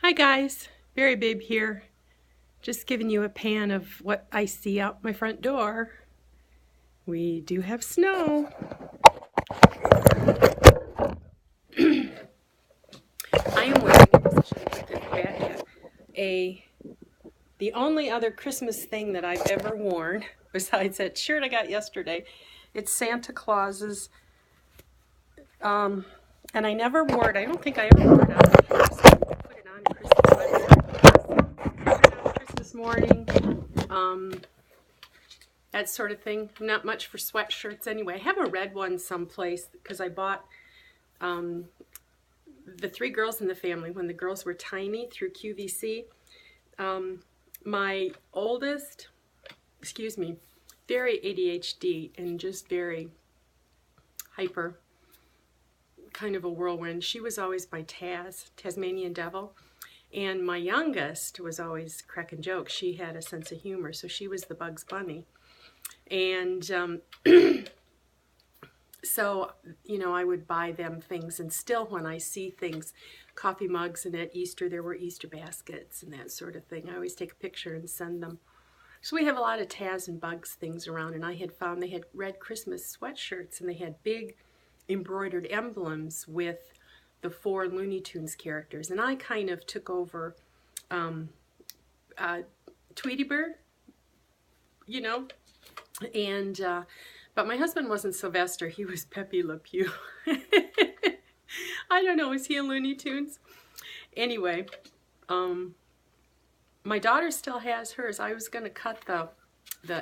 Hi guys, Berry Babe here. Just giving you a pan of what I see out my front door. We do have snow. I am wearing, I guess I should put this back, the only other Christmas thing that I've ever worn, besides that shirt I got yesterday. It's Santa Claus's, and I never wore it. I don't think I ever wore it out. I just put it on Christmas morning. That sort of thing. Not much for sweatshirts anyway. I have a red one someplace because I bought the three girls in the family when the girls were tiny through QVC. My oldest, very ADHD and just very hyper, kind of a whirlwind. She was always my Tasmanian Devil. And my youngest was always cracking jokes. She had a sense of humor, so she was the Bugs Bunny. And so, I would buy them things, and still when I see things, coffee mugs, and at Easter there were Easter baskets and that sort of thing, I always take a picture and send them. So we have a lot of Taz and Bugs things around, and I had found they had red Christmas sweatshirts, and they had big embroidered emblems with the 4 Looney Tunes characters, and I kind of took over Tweety Bird, and but my husband wasn't Sylvester, he was Pepe Le Pew. I don't know, was he a Looney Tunes? Anyway, my daughter still has hers. I was going to cut the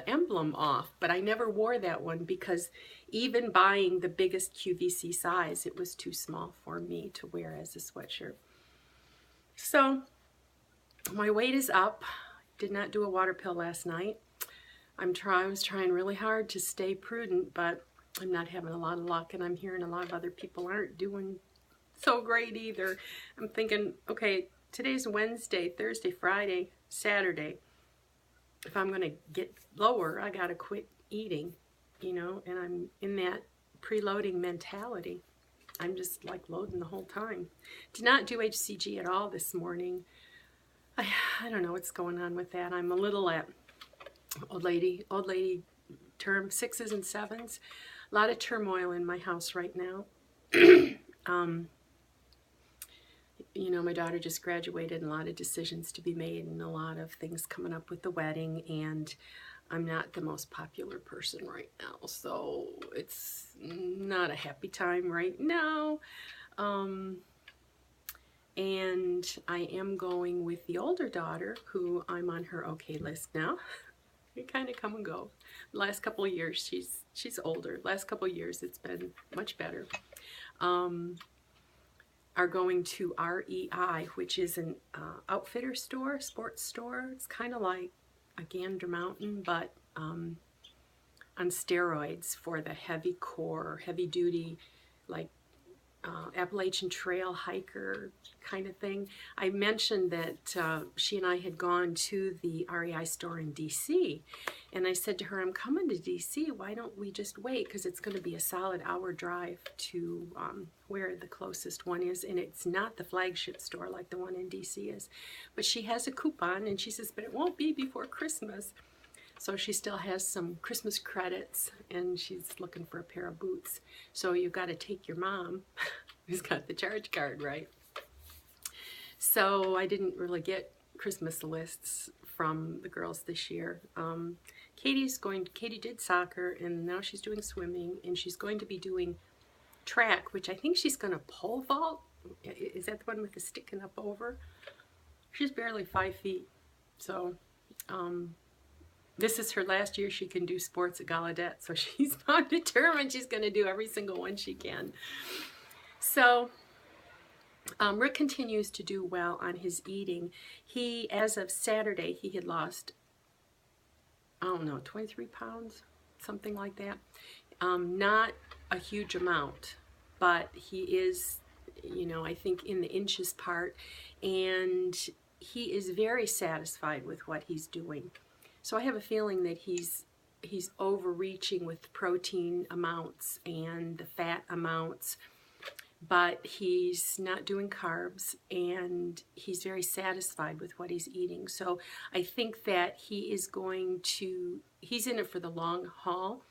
emblem off, but I never wore that one because even buying the biggest QVC size, it was too small for me to wear as a sweatshirt. So my weight is up. Did not do a water pill last night. I was trying really hard to stay prudent, but I'm not having a lot of luck, and I'm hearing a lot of other people aren't doing so great either. I'm thinking, okay, today's Wednesday, Thursday, Friday, Saturday. If I'm going to get lower, I got to quit eating, and I'm in that preloading mentality. I'm just like loading the whole time. Did not do HCG at all this morning. I don't know what's going on with that. I'm a little at old lady term 6s and 7s. A lot of turmoil in my house right now. My daughter just graduated, and a lot of decisions to be made and a lot of things coming up with the wedding, and I'm not the most popular person right now, so it's not a happy time right now. And I am going with the older daughter, who I'm on her okay list now. We kind of come and go. The last couple of years, she's older. Last couple of years, it's been much better. Are going to REI, which is an outfitter store, sports store. It's kind of like a Gander Mountain, but on steroids for the heavy core, heavy duty, like Appalachian Trail hiker kind of thing. I mentioned that she and I had gone to the REI store in DC, and I said to her, I'm coming to DC, why don't we just wait, because it's going to be a solid hour drive to where the closest one is, and it's not the flagship store like the one in DC is, but she has a coupon, and she says, but it won't be before Christmas. So she still has some Christmas credits, and she's looking for a pair of boots. So you've got to take your mom, who's got the charge card, right? So I didn't really get Christmas lists from the girls this year. Katie did soccer, and now she's doing swimming, and she's going to be doing track, which I think she's going to pole vault. Is that the one with the sticking up over? She's barely 5 feet. So, this is her last year she can do sports at Gallaudet, so she's not determined she's going to do every single one she can. So Rick continues to do well on his eating. As of Saturday, he had lost, 23 pounds, something like that. Not a huge amount, but he is, I think in the inches part, and he is very satisfied with what he's doing. So I have a feeling that he's overreaching with protein amounts and the fat amounts, but he's not doing carbs, and he's very satisfied with what he's eating. So I think that he's in it for the long haul,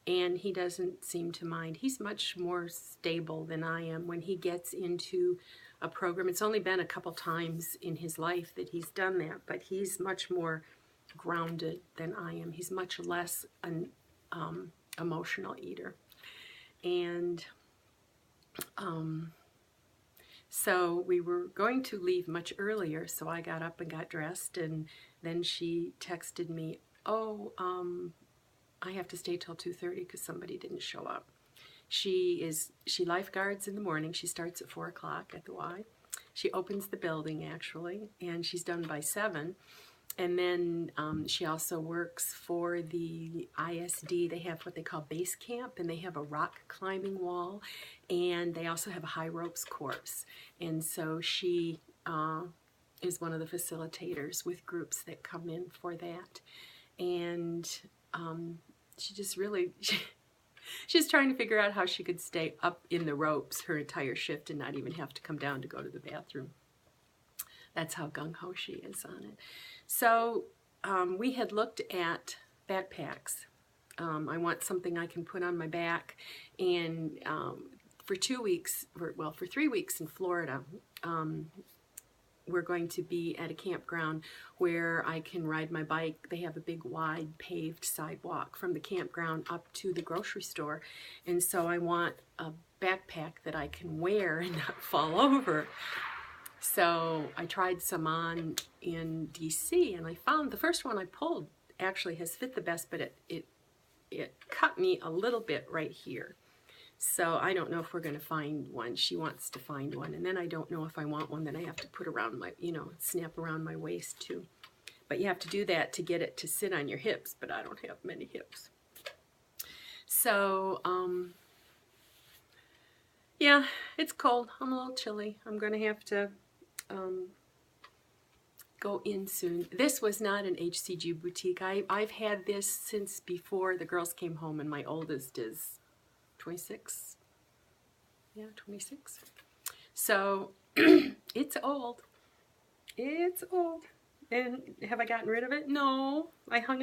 and he doesn't seem to mind. He's much more stable than I am when he gets into a program. It's only been a couple times in his life that he's done that, but he's much more grounded than I am. He's much less an emotional eater. And so we were going to leave much earlier, so I got up and got dressed, and then she texted me, oh, I have to stay till 2:30 because somebody didn't show up. She lifeguards in the morning. She starts at 4 o'clock at the Y. She opens the building, actually, and she's done by 7. And then she also works for the ISD. They have what they call base camp, and they have a rock climbing wall, and they also have a high ropes course. And so she is one of the facilitators with groups that come in for that. And she just really, she's trying to figure out how she could stay up in the ropes her entire shift and not even have to come down to go to the bathroom. That's how gung-ho she is on it. So we had looked at backpacks. I want something I can put on my back, and for 3 weeks in Florida, we're going to be at a campground where I can ride my bike. They have a big wide paved sidewalk from the campground up to the grocery store, and so I want a backpack that I can wear and not fall over. So I tried some on in DC, and I found the first one I pulled actually has fit the best, but it cut me a little bit right here. So I don't know if we're going to find one. She wants to find one, and then I don't know if I want one that I have to put around my, snap around my waist too. But you have to do that to get it to sit on your hips, but I don't have many hips. So, yeah, it's cold. I'm a little chilly. I'm going to have to go in soon. This was not an HCG boutique. I've had this since before the girls came home, and my oldest is 26. Yeah, 26. So it's old. It's old. And have I gotten rid of it? No. I hung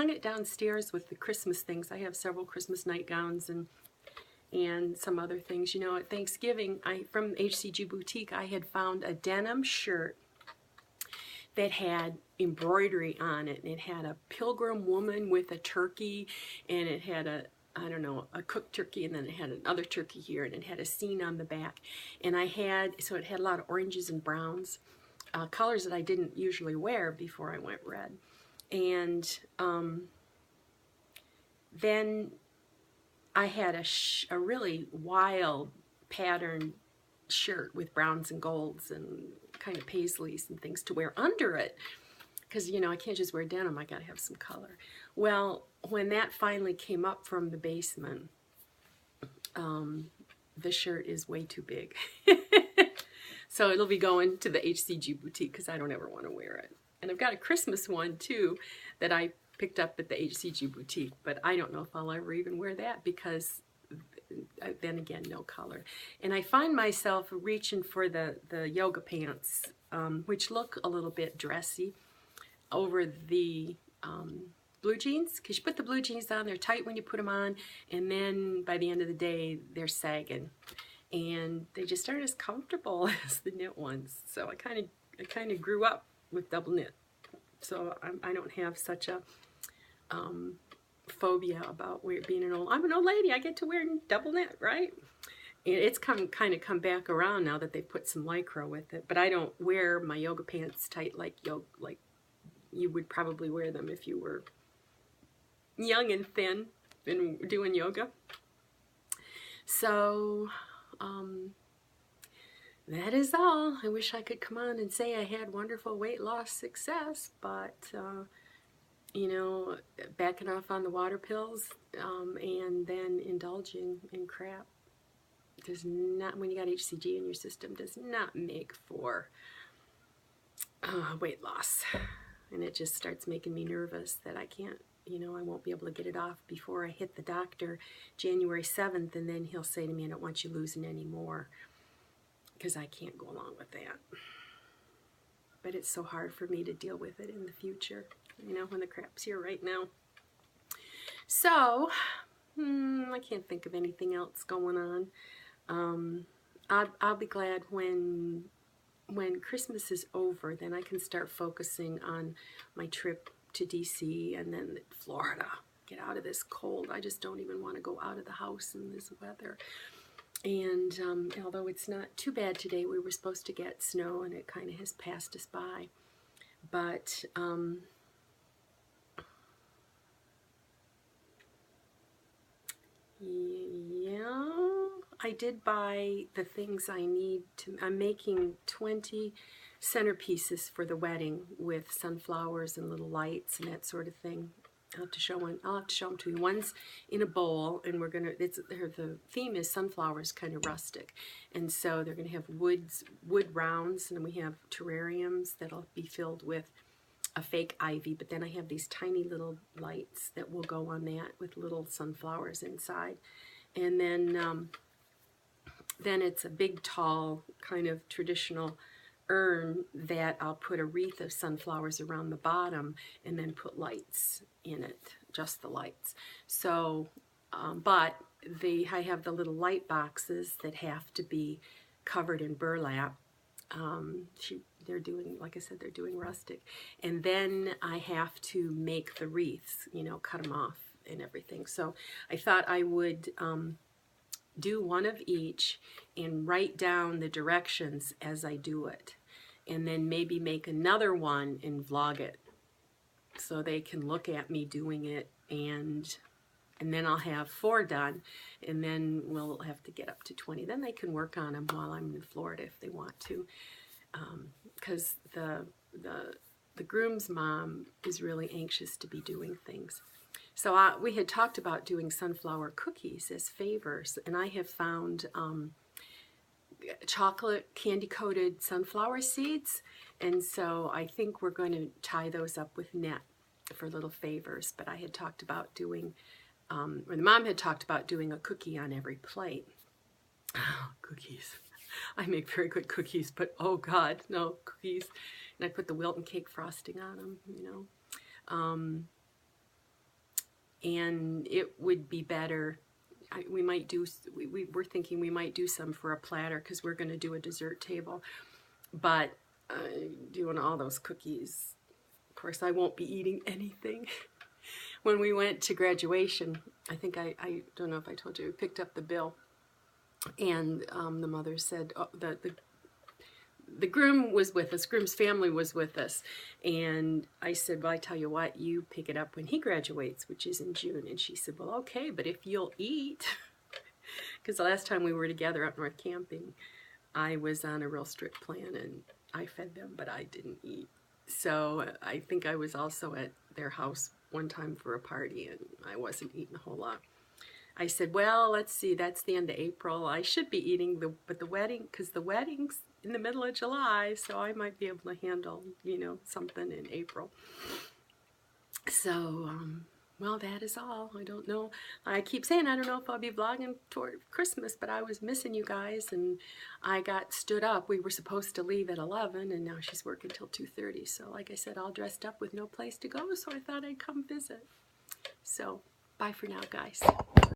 it downstairs with the Christmas things. I have several Christmas nightgowns and some other things. At Thanksgiving, from HCG Boutique, I had found a denim shirt that had embroidery on it, and it had a pilgrim woman with a turkey, and it had a cooked turkey, and then it had another turkey here, and it had a scene on the back. And so it had a lot of oranges and browns, colors that I didn't usually wear before I went red. And then I had a really wild pattern shirt with browns and golds and kind of paisleys and things to wear under it, because I can't just wear denim, I gotta have some color. Well, when that finally came up from the basement, the shirt is way too big. So it'll be going to the HCG Boutique because I don't ever want to wear it. And I've got a Christmas one too that I picked up at the HCG Boutique, but I don't know if I'll ever even wear that because then again, no color. And I find myself reaching for the yoga pants, which look a little bit dressy, over the blue jeans, because you put the blue jeans on, they're tight when you put them on, and then by the end of the day, they're sagging. And they just aren't as comfortable as the knit ones. So I kind of grew up with double knit. So I don't have such a phobia about being I'm an old lady, I get to wear double knit, right? And it's kind of come back around now that they put some Lycra with it. But I don't wear my yoga pants tight like you would probably wear them if you were young and thin and doing yoga. So that is all. I wish I could come on and say I had wonderful weight loss success, but backing off on the water pills and then indulging in crap does not, when you got HCG in your system, does not make for weight loss. And it just starts making me nervous that I can't, I won't be able to get it off before I hit the doctor January 7th, and then he'll say to me, I don't want you losing any more. because I can't go along with that. But it's so hard for me to deal with it in the future, you know, when the crap's here right now. So, I can't think of anything else going on. I'll be glad when Christmas is over, then I can start focusing on my trip to DC and then Florida. Get out of this cold. I just don't even want to go out of the house in this weather. And although it's not too bad today, we were supposed to get snow and it kind of has passed us by. But yeah, I did buy the things I need to. I'm making 20 centerpieces for the wedding with sunflowers and little lights and that sort of thing. I'll have to show one. I'll have to show them to you. One's in a bowl, and we're gonna. The theme is sunflowers, kind of rustic, and so they're gonna have wood rounds, and then we have terrariums that'll be filled with a fake ivy. But then I have these tiny little lights that will go on that with little sunflowers inside, and then it's a big, tall, kind of traditional urn that I'll put a wreath of sunflowers around the bottom and then put lights in it, just the lights. So, but I have the little light boxes that have to be covered in burlap. They're doing, like I said, they're doing rustic. And then I have to make the wreaths, you know, cut them off and everything. So I thought I would do one of each and write down the directions as I do it, and then maybe make another one and vlog it so they can look at me doing it, and then I'll have 4 done, and then we'll have to get up to 20. Then they can work on them while I'm in Florida if they want to, because the groom's mom is really anxious to be doing things. So we had talked about doing sunflower cookies as favors, and I have found chocolate candy-coated sunflower seeds, and so I think we're going to tie those up with net for little favors. But I had talked about doing, or the mom had talked about doing a cookie on every plate. Oh, cookies. I make very good cookies, but oh God, no, cookies. And I put the Wilton cake frosting on them, you know. And it would be better. We're thinking we might do some for a platter because we're going to do a dessert table. But doing all those cookies, of course, I won't be eating anything. When we went to graduation, I think I don't know if I told you, we picked up the bill, and the mother said, oh, the groom was with us, groom's family was with us, and I said, well, I tell you what, you pick it up when he graduates, which is in June. And she said, well, okay, but if you'll eat, because the last time we were together up north camping, I was on a real strict plan, and I fed them, but I didn't eat. So I think I was also at their house one time for a party, and I wasn't eating a whole lot. I said, well, let's see, that's the end of April. I should be eating, but the wedding, because the wedding's in the middle of July, so I might be able to handle, you know, something in April. So, well, that is all. I don't know. I keep saying I don't know if I'll be vlogging toward Christmas, but I was missing you guys, and I got stood up. We were supposed to leave at 11, and now she's working till 2:30. So, like I said, all dressed up with no place to go, so I thought I'd come visit. So, bye for now, guys.